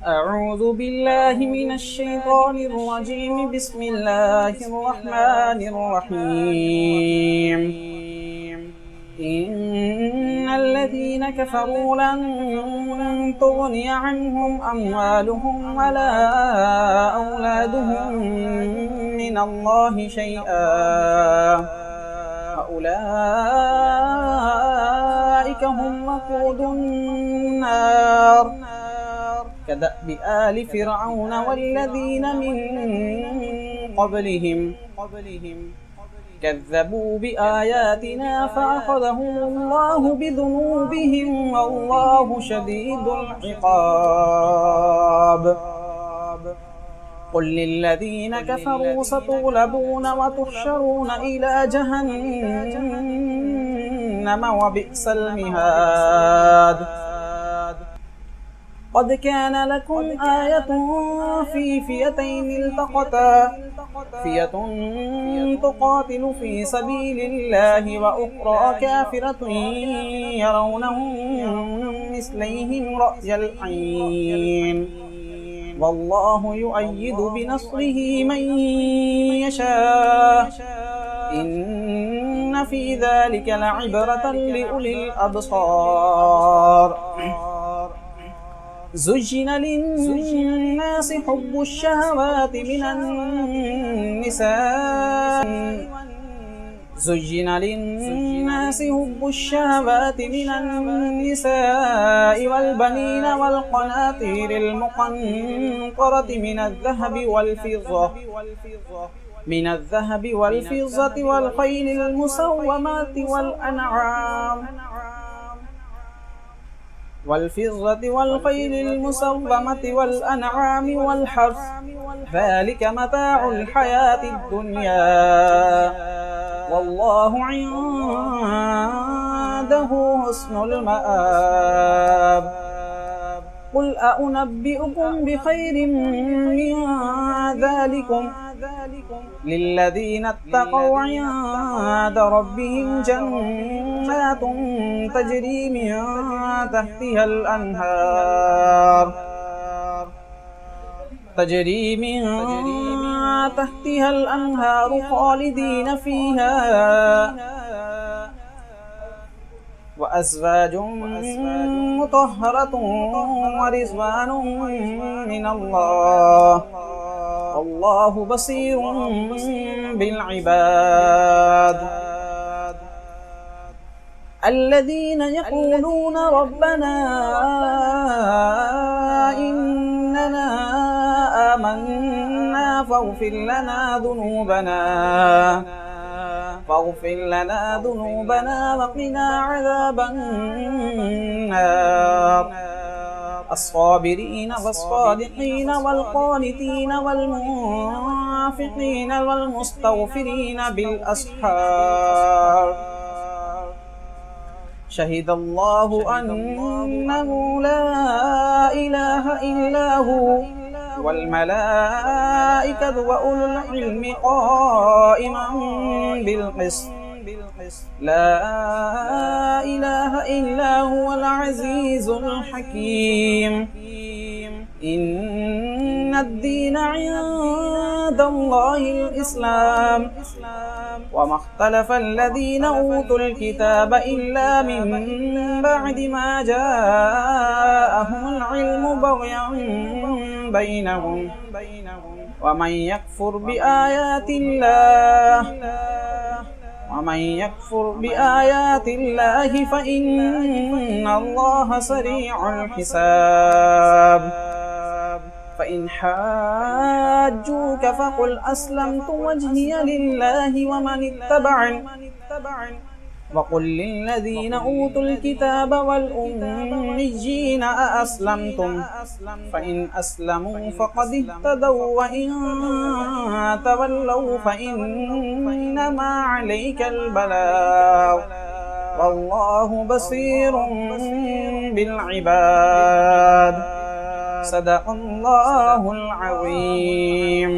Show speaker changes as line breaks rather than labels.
أعوذ بالله من الشيطان الرجيم. بسم الله الرحمن الرحيم. إن الذين كفروا لن تغني عنهم أموالهم ولا أولادهم من الله شيئا وأولئك هم وقود النار كدأب آل فرعون والذين من قبلهم كذبوا بآياتنا فأخذهم الله بذنوبهم والله شديد العقاب. قل للذين كفروا ستغلبون وتحشرون إلى جهنم وبئس المهاد. قد كان لكم آية في فئتين التقتا، فئة تقاتل في سبيل الله وأخرى كافرة يرونهم مثليهم رأي العين والله يؤيد بنصره من يشاء إن في ذلك لعبرة لأولي الأبصار. زين للناس حب الشهوات من النساء والبنين والقناطير المقنطرة من الذهب والفضة والخيل المسومة والأنعام والحرث ذلك متاع الحياة الدنيا والله عنده حسن المآب. قل أنبئكم بخير من ذلكم للذين اتقوا عند ربهم جنات تجري من تحتها الأنهار خالدين فيها وأزواج مطهرة ورضوان من الله والله بصير بالعباد. الذين يقولون ربنا إننا آمنا فاغفر لنا ذنوبنا وقنا عذاب النار. الصابرين والصادقين والقانتين والمنفقين والمستغفرين بالأسحار. شهد الله أنه لا إله إلا هو والملائكة وأولو العلم قائما بالقسط. لا إله إلا هو العزيز الحكيم. إن الدين عند الله الإسلام وما اختلف الذين أوتوا الكتاب إلا من بعد ما جاءهم العلم بغيا بينهم ومن يكفر بآيات الله فإن الله سريع الحساب. فإن حاجوك فقل أسلمت وجهي لله ومن اتبعني وقل للذين أوتوا الكتاب والأميين أأسلمتم فإن أسلموا فقد اهتدوا وإن تولوا فإنما عليك البلاغ والله بصير بالعباد. صدق الله العظيم.